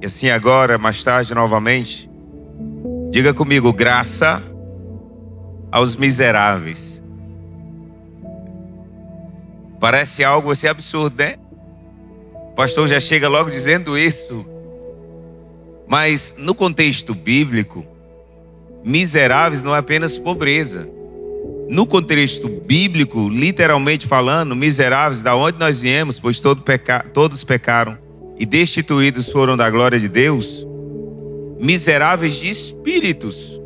E assim agora, mais tarde, novamente, diga comigo: graça aos miseráveis. Parece algo assim absurdo, né? O pastor já chega logo dizendo isso. Mas no contexto bíblico, miseráveis não é apenas pobreza. No contexto bíblico, literalmente falando, miseráveis, da onde nós viemos, pois todos pecaram e destituídos foram da glória de Deus. Miseráveis de espíritos.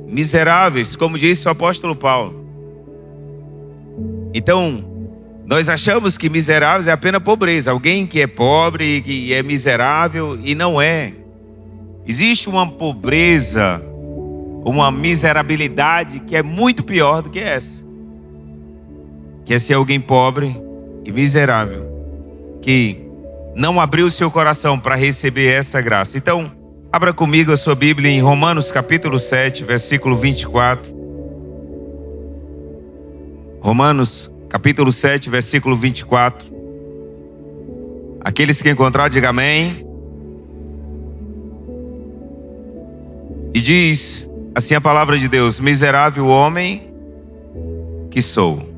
Miseráveis, como disse o apóstolo Paulo. Então, nós achamos que miseráveis é apenas pobreza. Alguém que é pobre, que é miserável, e não é. Existe uma pobreza, uma miserabilidade que é muito pior do que essa. Que é ser alguém pobre e miserável, que não abriu seu coração para receber essa graça. Então, abra comigo a sua Bíblia em Romanos capítulo 7, versículo 24. Romanos capítulo 7, versículo 24. Aqueles que encontraram, digam amém. E diz assim a palavra de Deus: miserável homem que sou,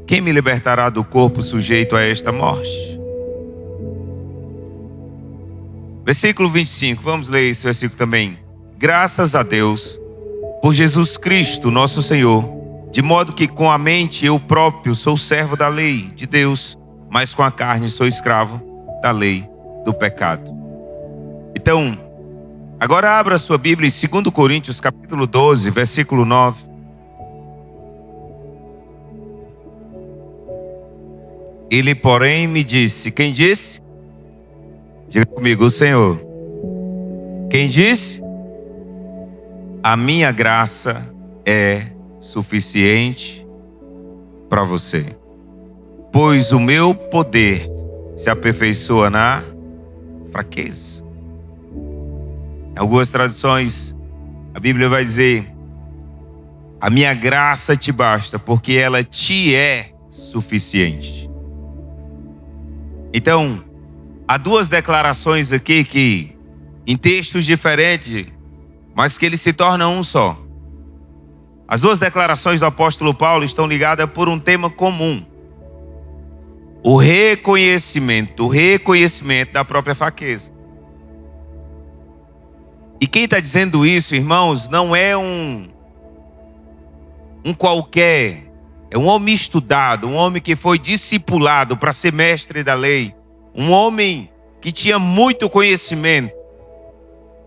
quem me libertará do corpo sujeito a esta morte? Versículo 25, vamos ler esse versículo também. Graças a Deus por Jesus Cristo nosso Senhor, de modo que com a mente eu próprio sou servo da lei de Deus, mas com a carne sou escravo da lei do pecado. Então, agora abra a sua Bíblia em 2 Coríntios capítulo 12, versículo 9. Ele, porém, me disse. Quem disse? Diga comigo: o Senhor. Quem disse? A minha graça é suficiente para você, pois o meu poder se aperfeiçoa na fraqueza. Em algumas traduções, a Bíblia vai dizer: a minha graça te basta, porque ela te é suficiente. Então, há duas declarações aqui que, em textos diferentes, mas que eles se tornam um só. As duas declarações do apóstolo Paulo estão ligadas por um tema comum: o reconhecimento da própria fraqueza. E quem está dizendo isso, irmãos, não é um qualquer, é um homem estudado, um homem que foi discipulado para ser mestre da lei, um homem que tinha muito conhecimento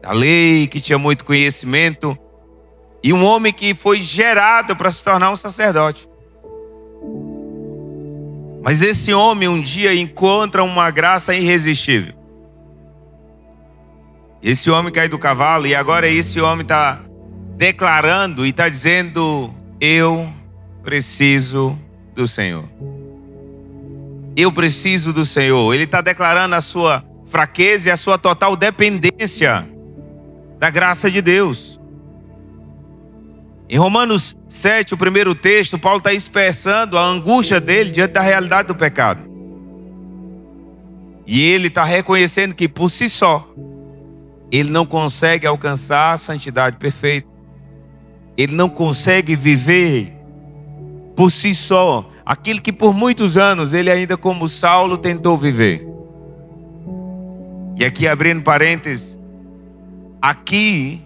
da lei, que tinha muito conhecimento, e um homem que foi gerado para se tornar um sacerdote. Mas esse homem um dia encontra uma graça irresistível. Esse homem cai do cavalo e agora esse homem está declarando e está dizendo: eu preciso do Senhor. Eu preciso do Senhor. Ele está declarando a sua fraqueza e a sua total dependência da graça de Deus. Em Romanos 7, o primeiro texto, Paulo está expressando a angústia dele diante da realidade do pecado. E ele está reconhecendo que por si só, ele não consegue alcançar a santidade perfeita. Ele não consegue viver por si só aquilo que por muitos anos ele ainda como Saulo tentou viver. E aqui abrindo parênteses, aqui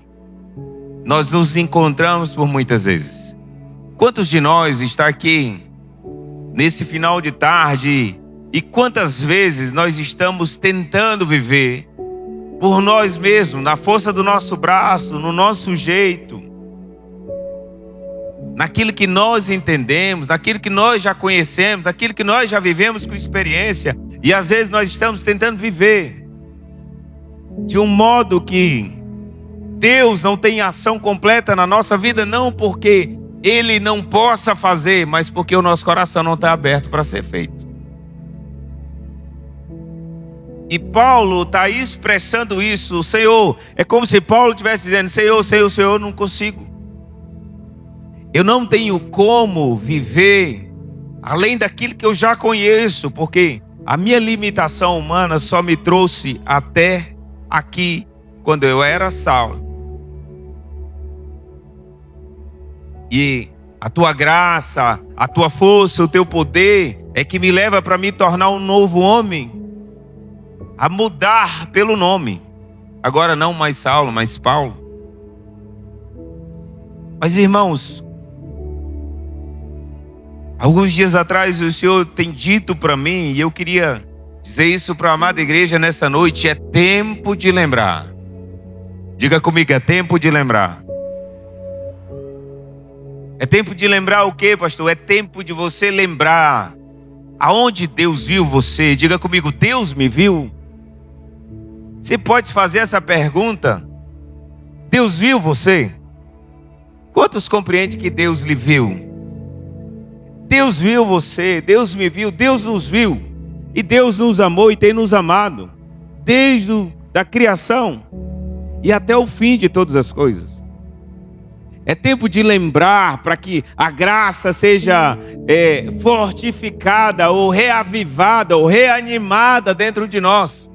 nós nos encontramos por muitas vezes. Quantos de nós está aqui nesse final de tarde e quantas vezes nós estamos tentando viver por nós mesmos, na força do nosso braço, no nosso jeito, naquilo que nós entendemos, naquilo que nós já conhecemos, naquilo que nós já vivemos com experiência, e às vezes nós estamos tentando viver de um modo que Deus não tem ação completa na nossa vida, não porque Ele não possa fazer, mas porque o nosso coração não está aberto para ser feito. E Paulo está expressando isso. O Senhor, é como se Paulo estivesse dizendo: Senhor, eu não consigo. Eu não tenho como viver além daquilo que eu já conheço, porque A minha limitação humana só me trouxe até aqui, quando eu era Saulo. E a tua graça, a tua força, o teu poder é que me leva para me tornar um novo homem, a mudar pelo nome. Agora não mais Saulo, mas Paulo. Mas irmãos, alguns dias atrás o Senhor tem dito para mim, e eu queria dizer isso para a amada igreja nessa noite: é tempo de lembrar. Diga comigo, é tempo de lembrar. É tempo de lembrar o quê, pastor? É tempo de você lembrar aonde Deus viu você. Diga comigo, Deus me viu? Você pode fazer essa pergunta? Deus viu você? Quantos compreendem que Deus lhe viu? Deus viu você, Deus me viu, Deus nos viu. E Deus nos amou e tem nos amado, desde a criação e até o fim de todas as coisas. É tempo de lembrar para que a graça seja fortificada ou reavivada ou reanimada dentro de nós.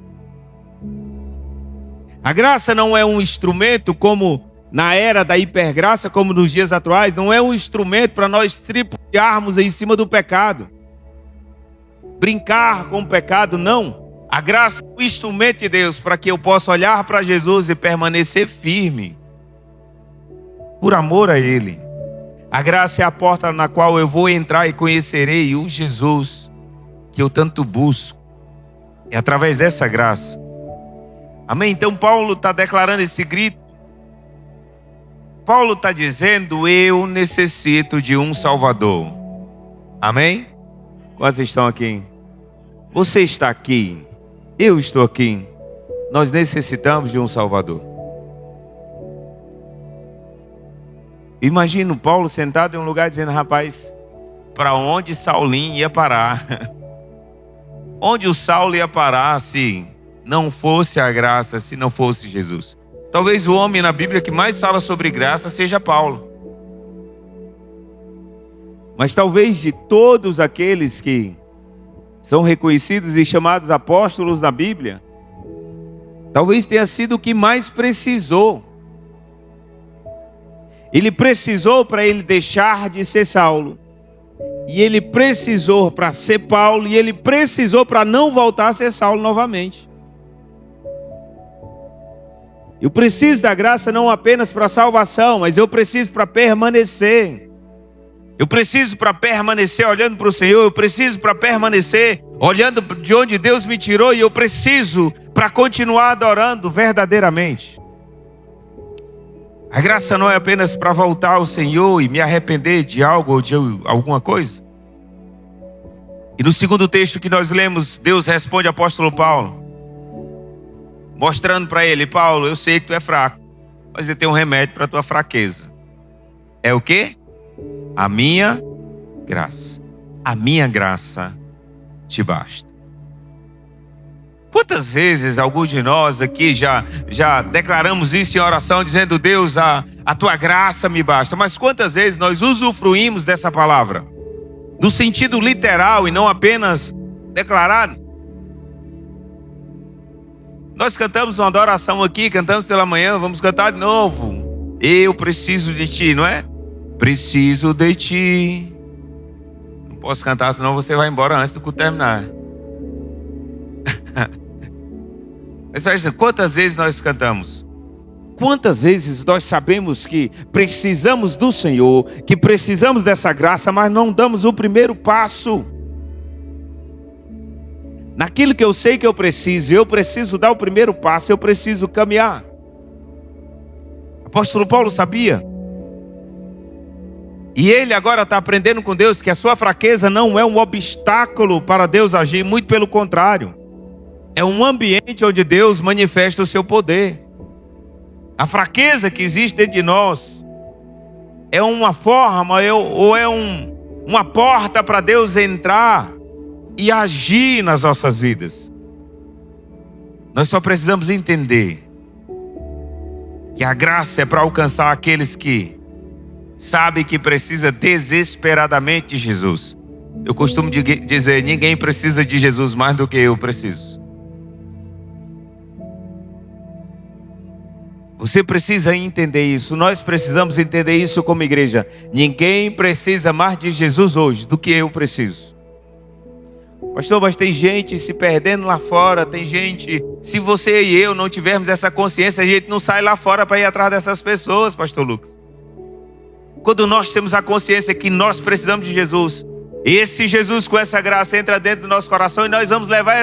A graça não é um instrumento como na era da hipergraça, como nos dias atuais, não é um instrumento para nós tripudiarmos em cima do pecado, brincar com o pecado, não. A graça é um instrumento de Deus para que eu possa olhar para Jesus e permanecer firme, por amor a Ele. A graça é a porta na qual eu vou entrar e conhecerei o Jesus que eu tanto busco. É através dessa graça. Amém? Então Paulo está declarando esse grito. Paulo está dizendo: eu necessito de um Salvador. Amém? Quantos estão aqui? Você está aqui. Eu estou aqui. Nós necessitamos de um Salvador. Imagina o Paulo sentado em um lugar dizendo: rapaz, para onde Saulinho ia parar? Onde o Saulo ia parar se não fosse a graça, se não fosse Jesus? Talvez o homem na Bíblia que mais fala sobre graça seja Paulo. Mas talvez de todos aqueles que são reconhecidos e chamados apóstolos na Bíblia, talvez tenha sido o que mais precisou. Ele precisou para ele deixar de ser Saulo. E ele precisou para ser Paulo. E ele precisou para não voltar a ser Saulo novamente. Eu preciso da graça não apenas para salvação, mas eu preciso para permanecer. Eu preciso para permanecer olhando para o Senhor. Eu preciso para permanecer olhando de onde Deus me tirou. E eu preciso para continuar adorando verdadeiramente. A graça não é apenas para voltar ao Senhor e me arrepender de algo ou de alguma coisa. E no segundo texto que nós lemos, Deus responde ao apóstolo Paulo, mostrando para ele: Paulo, eu sei que tu é fraco, mas eu tenho um remédio para a tua fraqueza. É o quê? A minha graça. A minha graça te basta. Quantas vezes alguns de nós aqui já declaramos isso em oração, dizendo: Deus, a tua graça me basta. Mas quantas vezes nós usufruímos dessa palavra no sentido literal e não apenas declarado? Nós cantamos uma adoração aqui, cantamos pela manhã, vamos cantar de novo. Eu preciso de ti, não é? Preciso de ti. Não posso cantar, senão você vai embora antes do culto terminar. Mas quantas vezes nós cantamos? Quantas vezes nós sabemos que precisamos do Senhor, que precisamos dessa graça, mas não damos o primeiro passo? Naquilo que eu sei que eu preciso dar o primeiro passo, eu preciso caminhar. O apóstolo Paulo sabia. E ele agora está aprendendo com Deus que a sua fraqueza não é um obstáculo para Deus agir, muito pelo contrário. É um ambiente onde Deus manifesta o seu poder. A fraqueza que existe dentro de nós é uma forma ou é uma porta para Deus entrar e agir nas nossas vidas. Nós só precisamos entender que a graça é para alcançar aqueles que sabem que precisa desesperadamente de Jesus. Eu costumo dizer, ninguém precisa de Jesus mais do que eu preciso. Você precisa entender isso. Nós precisamos entender isso como igreja. Ninguém precisa mais de Jesus hoje do que eu preciso. Pastor, mas tem gente se perdendo lá fora. Tem gente... Se você e eu não tivermos essa consciência, a gente não sai lá fora para ir atrás dessas pessoas, Pastor Lucas. Quando nós temos a consciência que nós precisamos de Jesus, esse Jesus com essa graça entra dentro do nosso coração e nós vamos levar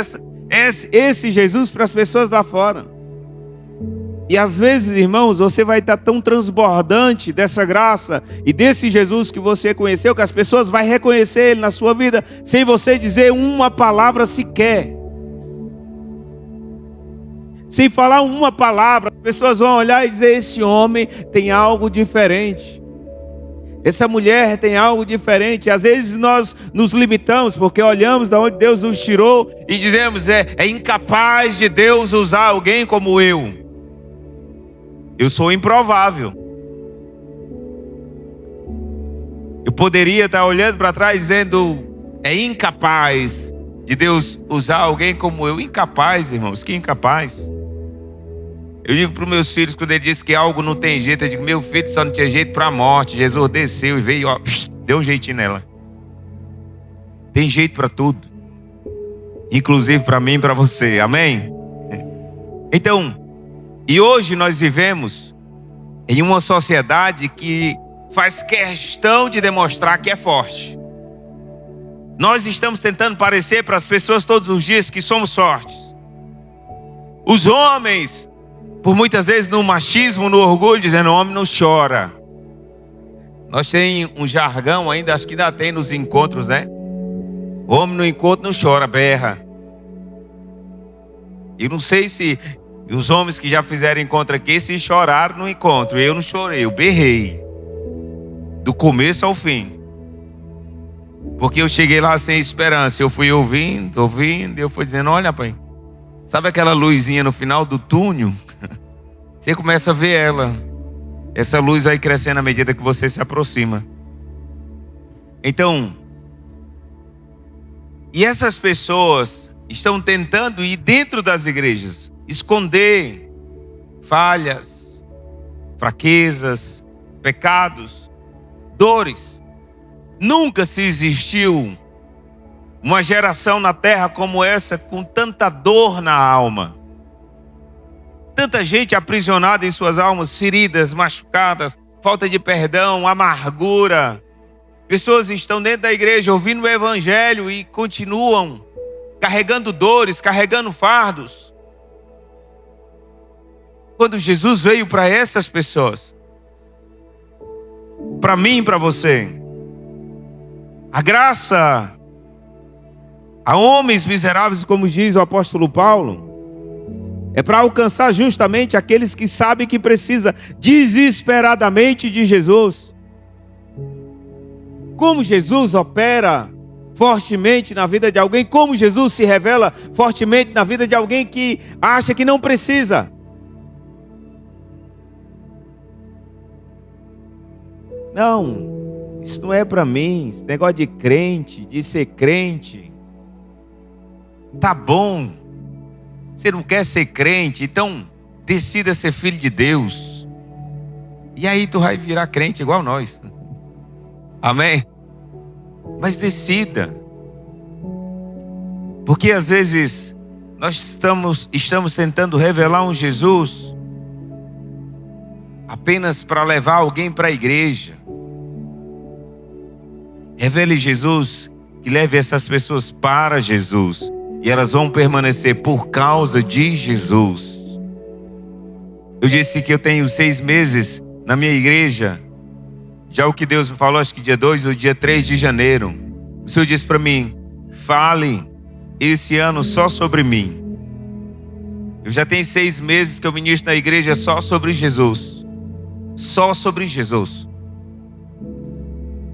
esse Jesus para as pessoas lá fora. E às vezes, irmãos, você vai estar tão transbordante dessa graça e desse Jesus que você conheceu, que as pessoas vão reconhecer Ele na sua vida, sem você dizer uma palavra sequer. Sem falar uma palavra, as pessoas vão olhar e dizer, esse homem tem algo diferente. Essa mulher tem algo diferente. Às vezes nós nos limitamos porque olhamos de onde Deus nos tirou e dizemos, é incapaz de Deus usar alguém como eu. Eu sou improvável. Eu poderia estar olhando para trás dizendo, é incapaz de Deus usar alguém como eu. Incapaz, irmãos, que incapaz. Eu digo para os meus filhos, quando ele diz que algo não tem jeito, eu digo, meu filho só não tinha jeito para a morte. Jesus desceu e veio, ó, deu um jeitinho nela. Tem jeito para tudo. Inclusive para mim e para você, amém? Então, e hoje nós vivemos em uma sociedade que faz questão de demonstrar que é forte. Nós estamos tentando parecer para as pessoas todos os dias que somos fortes. Os homens, por muitas vezes no machismo, no orgulho, dizendo, o homem não chora. Nós temos um jargão ainda, acho que ainda tem nos encontros, né? O homem no encontro não chora, berra. Eu não sei se... E os homens que já fizeram encontro aqui, se choraram no encontro. Eu não chorei, eu berrei. Do começo ao fim. Porque eu cheguei lá sem esperança. Eu fui ouvindo, e eu fui dizendo, olha pai, sabe aquela luzinha no final do túnel? Você começa a ver ela. Essa luz vai crescendo à medida que você se aproxima. Então, e essas pessoas estão tentando ir dentro das igrejas, esconder falhas, fraquezas, pecados, dores. Nunca se existiu uma geração na terra como essa, com tanta dor na alma. Tanta gente aprisionada em suas almas, feridas, machucadas, falta de perdão, amargura. Pessoas estão dentro da igreja ouvindo o evangelho e continuam carregando dores, carregando fardos. Quando Jesus veio para essas pessoas, para mim e para você, a graça a homens miseráveis, como diz o apóstolo Paulo, é para alcançar justamente aqueles que sabem que precisa desesperadamente de Jesus. Como Jesus opera fortemente na vida de alguém, como Jesus se revela fortemente na vida de alguém que acha que não precisa. Não, isso não é para mim, esse negócio de crente, de ser crente. Tá bom, você não quer ser crente, então decida ser filho de Deus. E aí tu vai virar crente igual nós. Amém? Mas decida. Porque às vezes nós estamos tentando revelar um Jesus apenas para levar alguém para a igreja. Revele Jesus que leve essas pessoas para Jesus. E elas vão permanecer por causa de Jesus. Eu disse que eu tenho 6 meses na minha igreja. Já o que Deus me falou, acho que dia 2 ou dia 3 de janeiro. O Senhor disse para mim, fale esse ano só sobre mim. Eu já tenho 6 meses que eu ministro na igreja só sobre Jesus. Só sobre Jesus.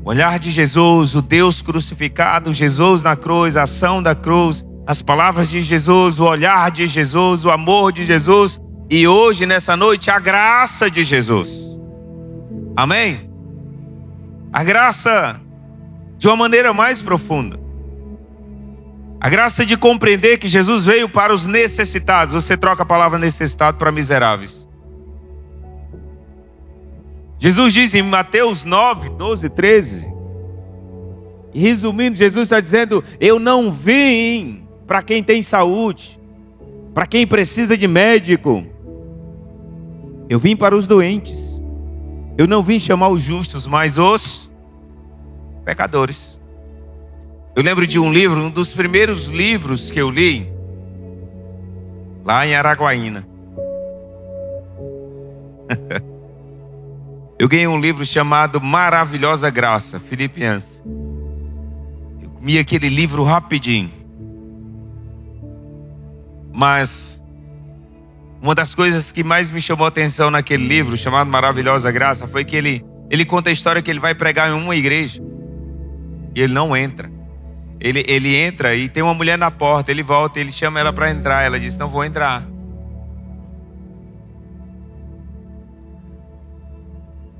O olhar de Jesus, o Deus crucificado, Jesus na cruz, a ação da cruz, as palavras de Jesus, o olhar de Jesus, o amor de Jesus. E hoje, nessa noite, a graça de Jesus. Amém? A graça de uma maneira mais profunda. A graça de compreender que Jesus veio para os necessitados. Você troca a palavra necessitado para miseráveis. Jesus diz em Mateus 9, 12, 13. E resumindo, Jesus está dizendo: eu não vim para quem tem saúde, para quem precisa de médico. Eu vim para os doentes. Eu não vim chamar os justos, mas os pecadores. Eu lembro de um livro, um dos primeiros livros que eu li, lá em Araguaína. Eu ganhei um livro chamado Maravilhosa Graça, Felipe Yancey. Eu comi aquele livro rapidinho. Mas uma das coisas que mais me chamou a atenção naquele livro, chamado Maravilhosa Graça, foi que ele conta a história que ele vai pregar em uma igreja. E ele não entra. Ele entra e tem uma mulher na porta, ele volta, ele chama ela para entrar. Ela diz: não vou entrar.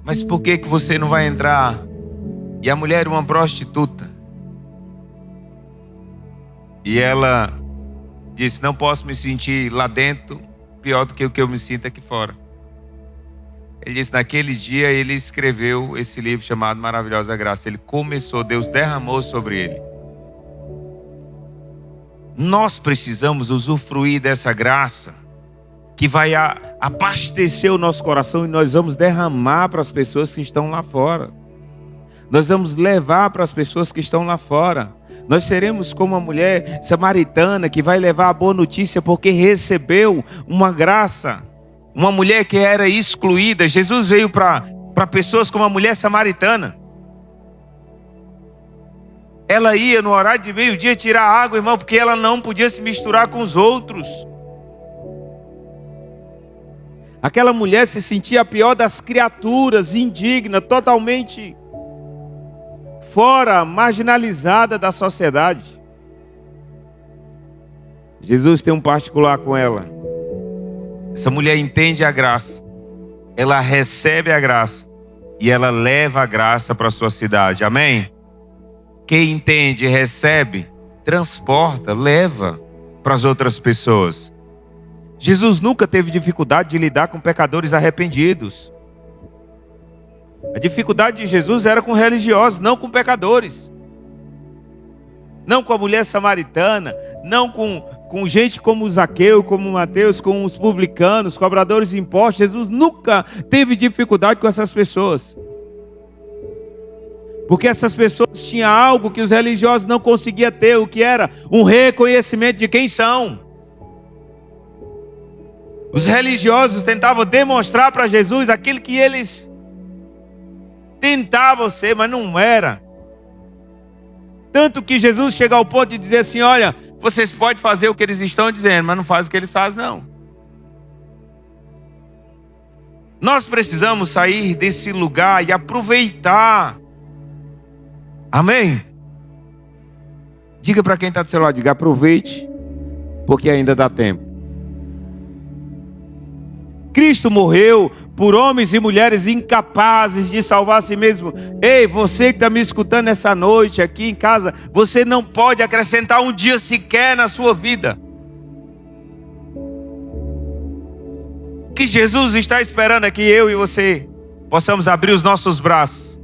Mas por que você não vai entrar? E a mulher era uma prostituta. E ela disse: não posso me sentir lá dentro pior do que o que eu me sinto aqui fora. Ele disse: naquele dia ele escreveu esse livro chamado Maravilhosa Graça. Ele começou, Deus derramou sobre ele. Nós precisamos usufruir dessa graça que vai abastecer o nosso coração, e nós vamos derramar para as pessoas que estão lá fora. Nós vamos levar para as pessoas que estão lá fora. Nós seremos como a mulher samaritana que vai levar a boa notícia porque recebeu uma graça. Uma mulher que era excluída. Jesus veio para pessoas como a mulher samaritana. Ela ia no horário de meio-dia tirar água, irmão, porque ela não podia se misturar com os outros. Aquela mulher se sentia a pior das criaturas, indigna, totalmente fora, marginalizada da sociedade. Jesus tem um particular com ela. Essa mulher entende a graça, ela recebe a graça e ela leva a graça para a sua cidade, amém? Quem entende, recebe, transporta, leva para as outras pessoas. Jesus nunca teve dificuldade de lidar com pecadores arrependidos. A dificuldade de Jesus era com religiosos, não com pecadores. Não com a mulher samaritana, não com gente como Zaqueu, como Mateus, com os publicanos, cobradores de impostos. Jesus nunca teve dificuldade com essas pessoas. Porque essas pessoas tinham algo que os religiosos não conseguiam ter, o que era um reconhecimento de quem são. Os religiosos tentavam demonstrar para Jesus aquilo que eles tentavam ser, mas não era. Tanto que Jesus chega ao ponto de dizer assim: olha, vocês podem fazer o que eles estão dizendo, mas não fazem o que eles fazem, não. Nós precisamos sair desse lugar e aproveitar. Amém? Diga para quem está do seu lado, diga: aproveite, porque ainda dá tempo. Cristo morreu por homens e mulheres incapazes de salvar a si mesmo. Ei, você que está me escutando essa noite aqui em casa, você não pode acrescentar um dia sequer na sua vida. O que Jesus está esperando é que eu e você possamos abrir os nossos braços.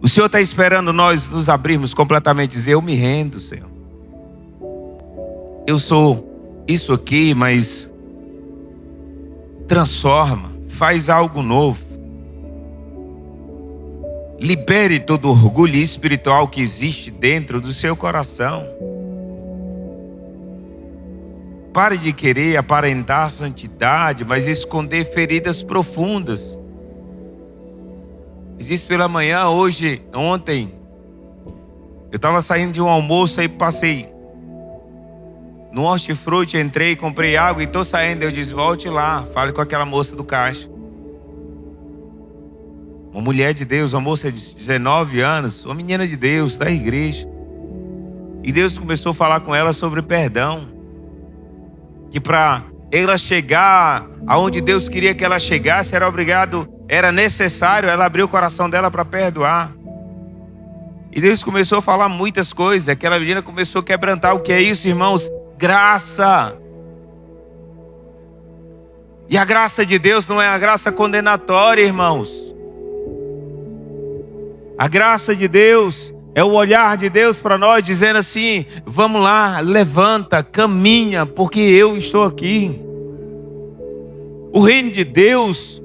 O Senhor está esperando nós nos abrirmos completamente e dizer: eu me rendo, Senhor. Eu sou isso aqui, mas transforma, faz algo novo. Libere todo o orgulho espiritual que existe dentro do seu coração. Pare de querer aparentar santidade, mas esconder feridas profundas. Existe pela manhã, ontem, eu estava saindo de um almoço e passei no hortifruti, entrei, comprei água e estou saindo. Eu disse: volte lá, fale com aquela moça do caixa. Uma mulher de Deus, uma moça de 19 anos, uma menina de Deus, da igreja. E Deus começou a falar com ela sobre perdão. Que para ela chegar aonde Deus queria que ela chegasse, era obrigado era necessário ela abrir o coração dela para perdoar. E Deus começou a falar muitas coisas. Aquela menina começou a quebrantar. O que é isso, irmãos? Graça. E a graça de Deus não é a graça condenatória, irmãos. A graça de Deus é o olhar de Deus para nós, dizendo assim: vamos lá, levanta, caminha, porque eu estou aqui. O reino de Deus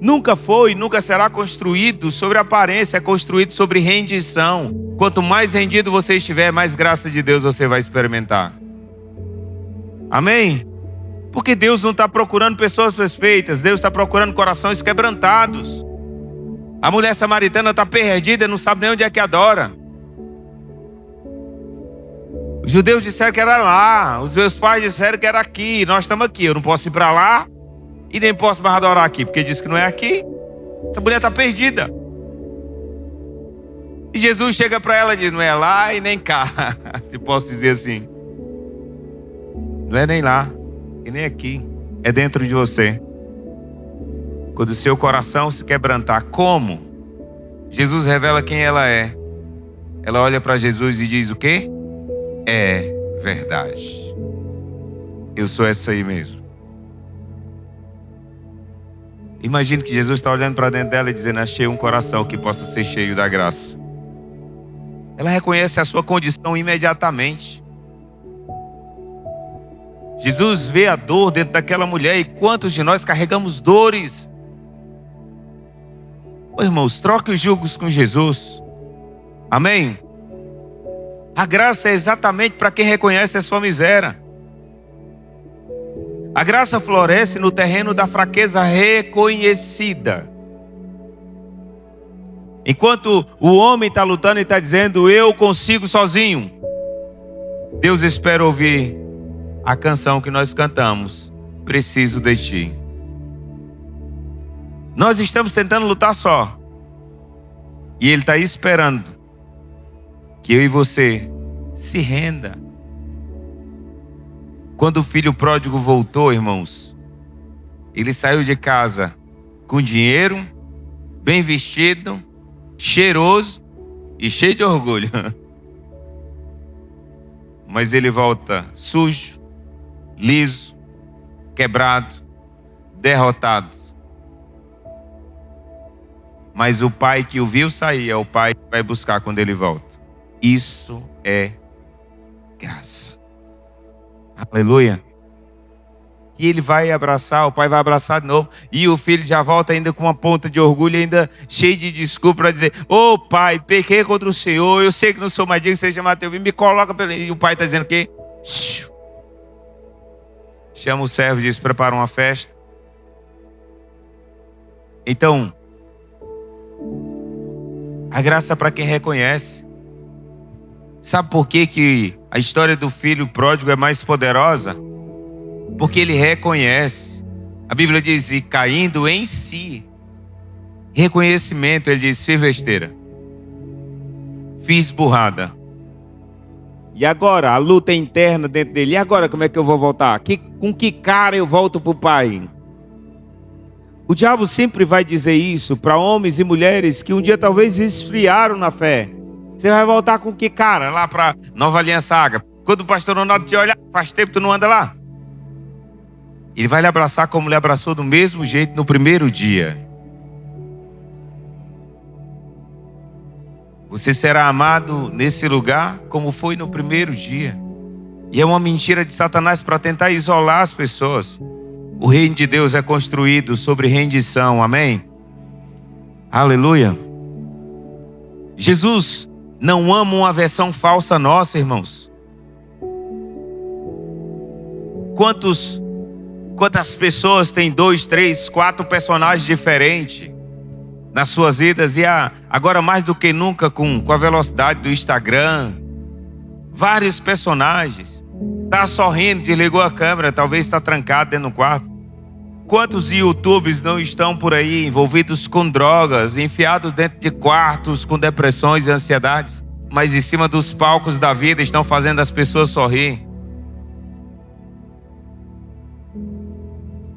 nunca foi, nunca será construído sobre aparência, é construído sobre rendição. Quanto mais rendido você estiver, mais graça de Deus você vai experimentar. Amém? Porque Deus não está procurando pessoas perfeitas, Deus está procurando corações quebrantados. A mulher samaritana está perdida, não sabe nem onde é que adora. Os judeus disseram que era lá, os meus pais disseram que era aqui, nós estamos aqui, eu não posso ir para lá e nem posso mais adorar aqui, porque disse que não é aqui. Essa mulher está perdida. E Jesus chega para ela e diz: não é lá e nem cá, se posso dizer assim. Não é nem lá e nem aqui, é dentro de você. Quando o seu coração se quebrantar, como? Jesus revela quem ela é. Ela olha para Jesus e diz o quê? É verdade. Eu sou essa aí mesmo. Imagine que Jesus está olhando para dentro dela e dizendo: achei um coração que possa ser cheio da graça. Ela reconhece a sua condição imediatamente. Jesus vê a dor dentro daquela mulher. E quantos de nós carregamos dores? Ô, irmãos, troque os julgos com Jesus. Amém? A graça é exatamente para quem reconhece a sua miséria. A graça floresce no terreno da fraqueza reconhecida. Enquanto o homem está lutando e está dizendo: eu consigo sozinho, Deus espera ouvir a canção que nós cantamos: preciso de ti. Nós estamos tentando lutar só, e Ele está esperando que eu e você se renda. Quando o filho pródigo voltou, irmãos, ele saiu de casa com dinheiro, bem vestido, cheiroso e cheio de orgulho. Mas ele volta sujo, liso, quebrado, derrotado. Mas o pai que o viu sair é o pai que vai buscar quando ele volta. Isso é graça. Aleluia. E ele vai abraçar, o pai vai abraçar de novo. E o filho já volta ainda com uma ponta de orgulho, ainda cheio de desculpa para dizer: ô pai, pequei contra o Senhor, eu sei que não sou mais digno que seja Mateus, me coloca pelo... E o pai está dizendo o quê? Chama o servo e diz: prepara uma festa. Então, a graça é para quem reconhece. Sabe por que a história do filho pródigo é mais poderosa? Porque ele reconhece. A Bíblia diz: e caindo em si. Reconhecimento, ele diz: fiz besteira, fiz burrada. E agora? A luta interna dentro dele. E agora como é que eu vou voltar? Com que cara eu volto para o pai? O diabo sempre vai dizer isso para homens e mulheres que um dia talvez esfriaram na fé. Você vai voltar com que cara? Lá para Nova Aliança Ágape. Quando o pastor Ronaldo te olha: faz tempo que tu não anda lá. Ele vai lhe abraçar como lhe abraçou do mesmo jeito no primeiro dia. Você será amado nesse lugar como foi no primeiro dia. E é uma mentira de Satanás para tentar isolar as pessoas. O reino de Deus é construído sobre rendição, amém? Aleluia. Jesus não ama uma versão falsa nossa, irmãos. Quantas pessoas têm 2, 3, 4 personagens diferentes nas suas vidas? E agora mais do que nunca com a velocidade do Instagram, vários personagens. Está sorrindo, desligou a câmera, talvez está trancado dentro do quarto. Quantos YouTubers não estão por aí envolvidos com drogas, enfiados dentro de quartos com depressões e ansiedades, mas em cima dos palcos da vida estão fazendo as pessoas sorrir?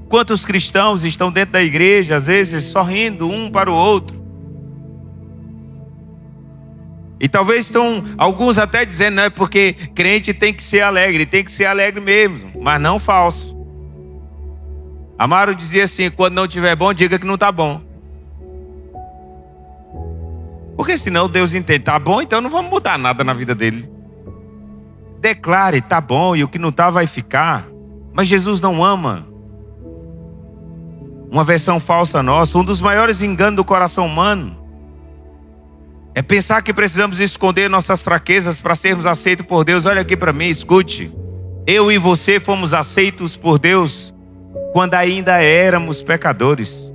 Quantos cristãos estão dentro da igreja, às vezes sorrindo um para o outro? E talvez estão alguns até dizendo, não é porque crente tem que ser alegre mesmo, mas não falso. Amaro dizia assim, quando não estiver bom, diga que não está bom. Porque senão Deus entende, está bom, então não vamos mudar nada na vida dele. Declare, está bom, e o que não está vai ficar. Mas Jesus não ama. Uma versão falsa nossa, um dos maiores enganos do coração humano é pensar que precisamos esconder nossas fraquezas para sermos aceitos por Deus. Olha aqui para mim, escute. Eu e você fomos aceitos por Deus quando ainda éramos pecadores.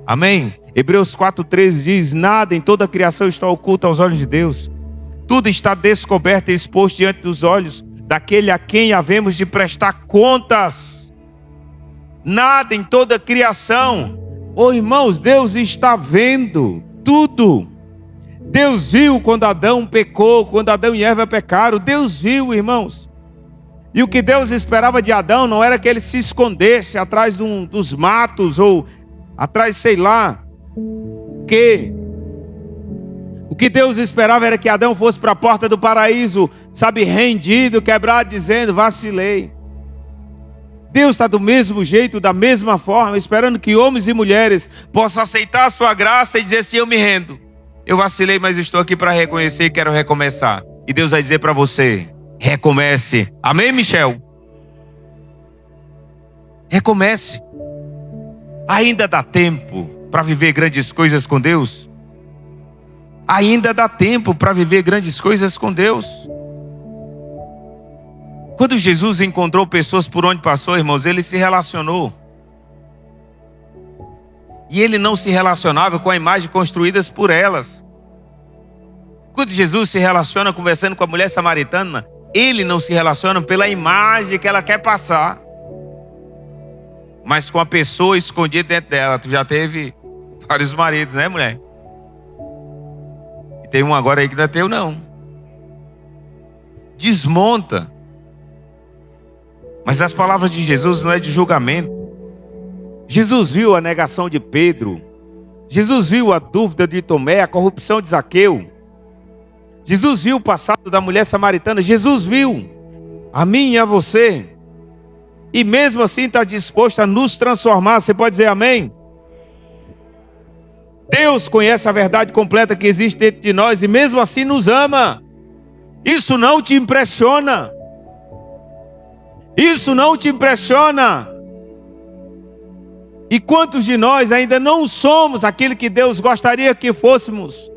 Amém? Hebreus 4,13 diz, nada em toda a criação está oculto aos olhos de Deus. Tudo está descoberto e exposto diante dos olhos daquele a quem havemos de prestar contas. Nada em toda a criação. Oh, irmãos, Deus está vendo tudo. Deus viu quando Adão pecou, quando Adão e Eva pecaram. Deus viu, irmãos. E o que Deus esperava de Adão não era que ele se escondesse atrás dos matos ou atrás, sei lá, o quê? O que Deus esperava era que Adão fosse para a porta do paraíso, sabe, rendido, quebrado, dizendo, vacilei. Deus está do mesmo jeito, da mesma forma, esperando que homens e mulheres possam aceitar a sua graça e dizer assim, eu me rendo. Eu vacilei, mas estou aqui para reconhecer e quero recomeçar. E Deus vai dizer para você, recomece. Amém, Michel? Recomece. Ainda dá tempo para viver grandes coisas com Deus? Ainda dá tempo para viver grandes coisas com Deus. Quando Jesus encontrou pessoas por onde passou, irmãos, ele se relacionou. E ele não se relacionava com a imagem construídas por elas. Quando Jesus se relaciona conversando com a mulher samaritana, ele não se relaciona pela imagem que ela quer passar, mas com a pessoa escondida dentro dela. Tu já teve vários maridos, né, mulher? E tem um agora aí que não é teu, não. Desmonta. Mas as palavras de Jesus não é de julgamento. Jesus viu a negação de Pedro. Jesus viu a dúvida de Tomé, a corrupção de Zaqueu. Jesus viu o passado da mulher samaritana. Jesus viu a mim e a você. E mesmo assim está disposto a nos transformar. Você pode dizer amém? Deus conhece a verdade completa que existe dentro de nós e mesmo assim nos ama. Isso não te impressiona? Isso não te impressiona? E quantos de nós ainda não somos aquilo que Deus gostaria que fôssemos?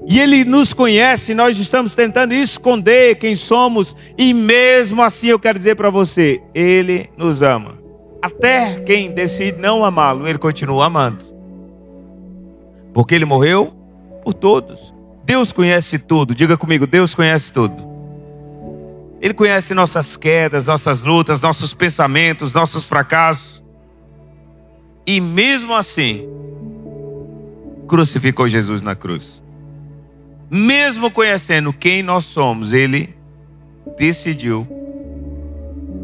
E Ele nos conhece, nós estamos tentando esconder quem somos. E mesmo assim eu quero dizer para você, Ele nos ama. Até quem decide não amá-lo, Ele continua amando. Porque Ele morreu por todos. Deus conhece tudo, diga comigo, Deus conhece tudo. Ele conhece nossas quedas, nossas lutas, nossos pensamentos, nossos fracassos. E mesmo assim, crucificou Jesus na cruz. Mesmo conhecendo quem nós somos, Ele decidiu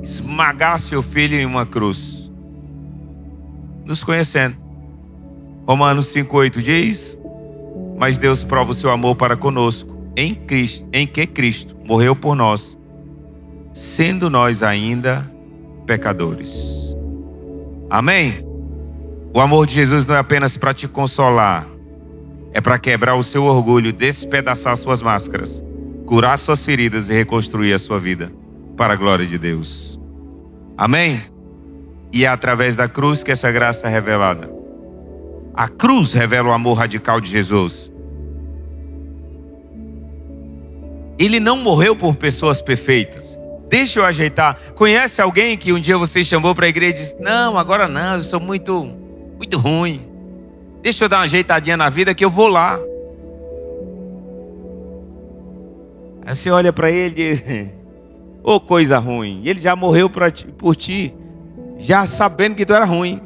esmagar seu filho em uma cruz. Nos conhecendo. Romanos 5,8 diz, mas Deus prova o seu amor para conosco em Cristo, em que Cristo morreu por nós, sendo nós ainda pecadores. Amém? O amor de Jesus não é apenas para te consolar, é para quebrar o seu orgulho, despedaçar suas máscaras, curar suas feridas e reconstruir a sua vida para a glória de Deus. Amém? E é através da cruz que essa graça é revelada. A cruz revela o amor radical de Jesus. Ele não morreu por pessoas perfeitas. Deixa eu ajeitar. Conhece alguém que um dia você chamou para a igreja e disse, não, agora não, eu sou muito ruim. Deixa eu dar uma ajeitadinha na vida que eu vou lá. Aí você olha para ele e diz, ô coisa ruim. E ele já morreu por ti, já sabendo que tu era ruim.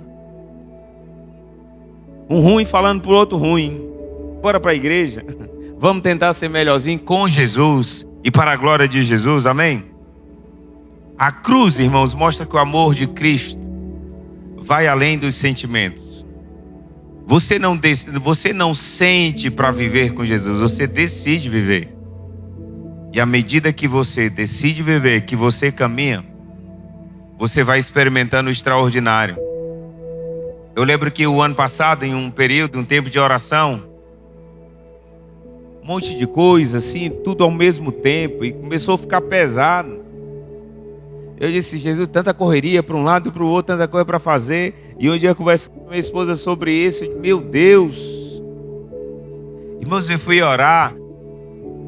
Um ruim falando pro outro ruim. Bora para a igreja. Vamos tentar ser melhorzinho com Jesus e para a glória de Jesus, amém? A cruz, irmãos, mostra que o amor de Cristo vai além dos sentimentos. Você não sente para viver com Jesus, você decide viver. E à medida que você decide viver, que você caminha, você vai experimentando o extraordinário. Eu lembro que o ano passado, em um período, um tempo de oração, um monte de coisa assim, tudo ao mesmo tempo, e começou a ficar pesado. Eu disse: Jesus, tanta correria para um lado e para o outro, tanta coisa para fazer. E um dia eu converso com minha esposa sobre isso. Eu disse: meu Deus. Irmãos, eu fui orar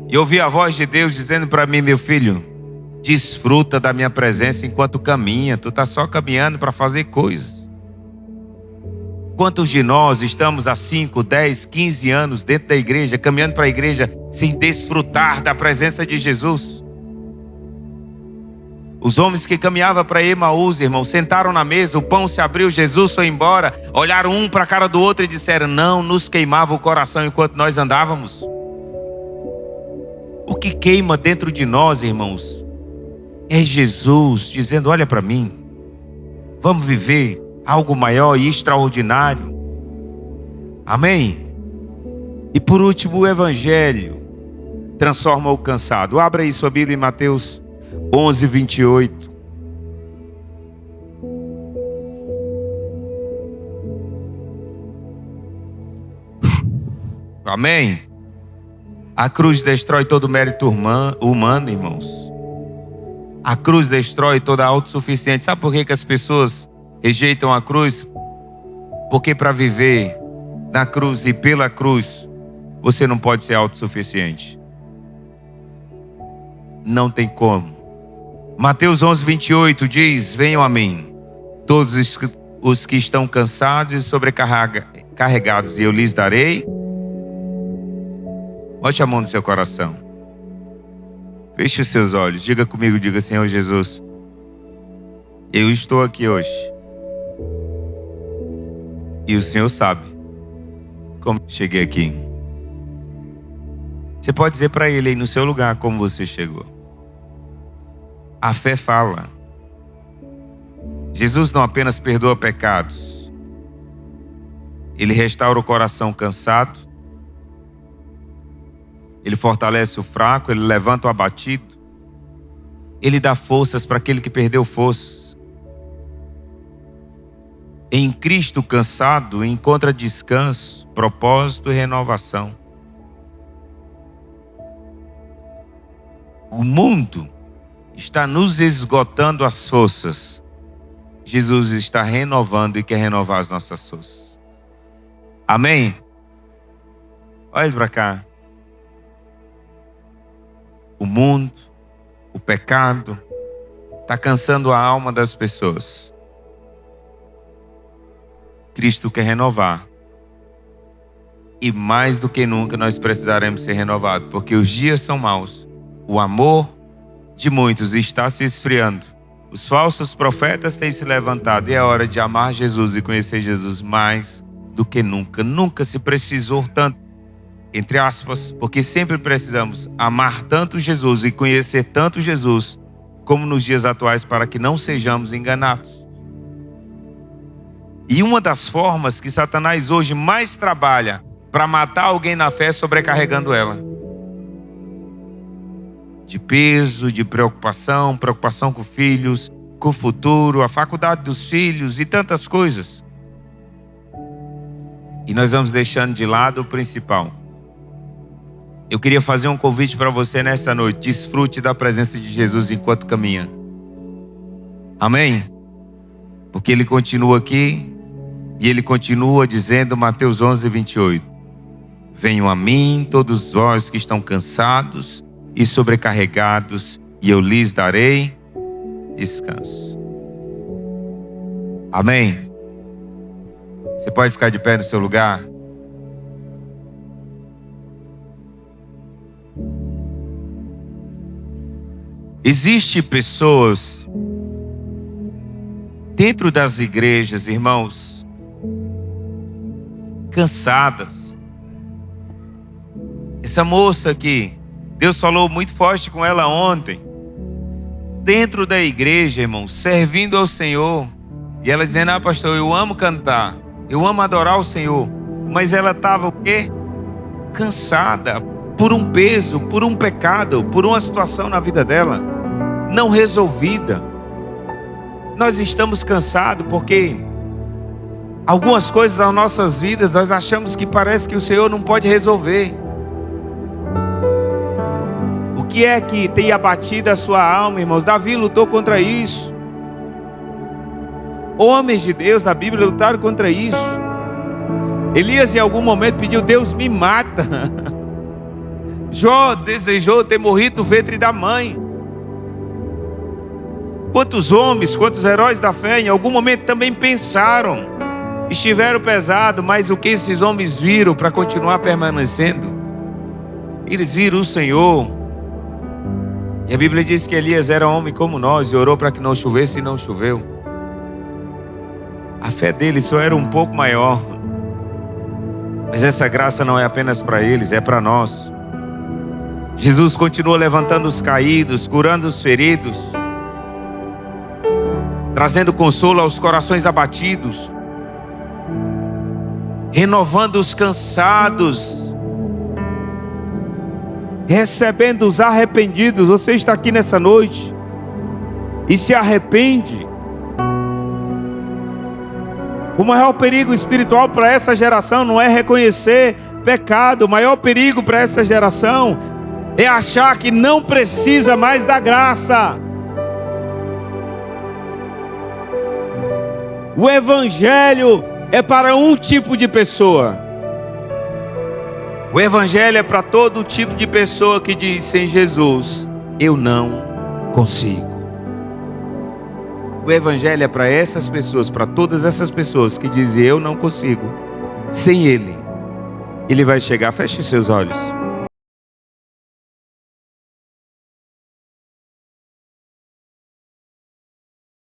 e ouvi a voz de Deus dizendo para mim: meu filho, desfruta da minha presença enquanto caminha. Tu está só caminhando para fazer coisas. Quantos de nós estamos há 5, 10, 15 anos dentro da igreja, caminhando para a igreja, sem desfrutar da presença de Jesus? Os homens que caminhavam para Emaús, irmão, sentaram na mesa, o pão se abriu, Jesus foi embora, olharam um para a cara do outro e disseram: não nos queimava o coração enquanto nós andávamos. O que queima dentro de nós, irmãos, é Jesus dizendo: olha para mim, vamos viver algo maior e extraordinário. Amém? E por último, o Evangelho transforma o cansado. Abra aí sua Bíblia em Mateus 11, 28. Amém? A cruz destrói todo o mérito humano, irmãos. A cruz destrói toda a autossuficiência. Sabe por que as pessoas rejeitam a cruz? Porque para viver na cruz e pela cruz, você não pode ser autossuficiente. Não tem como. Mateus 11, 28 diz: venham a mim, todos os que estão cansados e sobrecarregados, e eu lhes darei. Bote a mão no seu coração. Feche os seus olhos. Diga comigo, diga: Senhor Jesus, eu estou aqui hoje. E o Senhor sabe como cheguei aqui. Você pode dizer para Ele aí no seu lugar como você chegou. A fé fala. Jesus não apenas perdoa pecados, Ele restaura o coração cansado, Ele fortalece o fraco, Ele levanta o abatido, Ele dá forças para aquele que perdeu forças. Em Cristo cansado encontra descanso, propósito e renovação. O mundo está nos esgotando as forças. Jesus está renovando e quer renovar as nossas forças. Amém? Olha para cá. O mundo, o pecado, está cansando a alma das pessoas. Cristo quer renovar. E mais do que nunca nós precisaremos ser renovados, porque os dias são maus. O amor de muitos está se esfriando. Os falsos profetas têm se levantado. E é hora de amar Jesus e conhecer Jesus mais do que nunca. Nunca se precisou tanto, entre aspas, porque sempre precisamos amar tanto Jesus e conhecer tanto Jesus como nos dias atuais, para que não sejamos enganados. E uma das formas que Satanás hoje mais trabalha para matar alguém na fé é sobrecarregando ela. De peso, de preocupação com filhos, com o futuro, a faculdade dos filhos e tantas coisas. E nós vamos deixando de lado o principal. Eu queria fazer um convite para você nessa noite. Desfrute da presença de Jesus enquanto caminha. Amém? Porque Ele continua aqui e Ele continua dizendo, Mateus 11, 28. Venham a mim todos vós que estão cansados e sobrecarregados, e eu lhes darei descanso. Amém? Você pode ficar de pé no seu lugar? Existem pessoas dentro das igrejas, irmãos, cansadas. Essa moça aqui, Deus falou muito forte com ela ontem. Dentro da igreja, irmão, servindo ao Senhor. E ela dizendo: ah, pastor, eu amo cantar, eu amo adorar o Senhor. Mas ela estava o quê? Cansada por um peso, por um pecado, por uma situação na vida dela não resolvida. Nós estamos cansados porque algumas coisas das nossas vidas nós achamos que parece que o Senhor não pode resolver. O que é que tem abatido a sua alma, irmãos? Davi lutou contra isso. Homens de Deus na Bíblia lutaram contra isso. Elias em algum momento pediu: Deus me mata. Jó desejou ter morrido no ventre da mãe. Quantos homens, quantos heróis da fé em algum momento também pensaram, estiveram pesados, mas o que esses homens viram para continuar permanecendo? Eles viram o Senhor. E a Bíblia diz que Elias era homem como nós e orou para que não chovesse e não choveu. A fé deles só era um pouco maior. Mas essa graça não é apenas para eles, é para nós. Jesus continua levantando os caídos, curando os feridos, trazendo consolo aos corações abatidos, renovando os cansados, recebendo os arrependidos. Você está aqui nessa noite e se arrepende. O maior perigo espiritual para essa geração não é reconhecer pecado. O maior perigo para essa geração é achar que não precisa mais da graça. O Evangelho é para um tipo de pessoa. O Evangelho é para todo tipo de pessoa que diz: sem Jesus eu não consigo. O Evangelho é para essas pessoas, para todas essas pessoas que dizem: eu não consigo. Sem Ele, Ele vai chegar. Feche os seus olhos.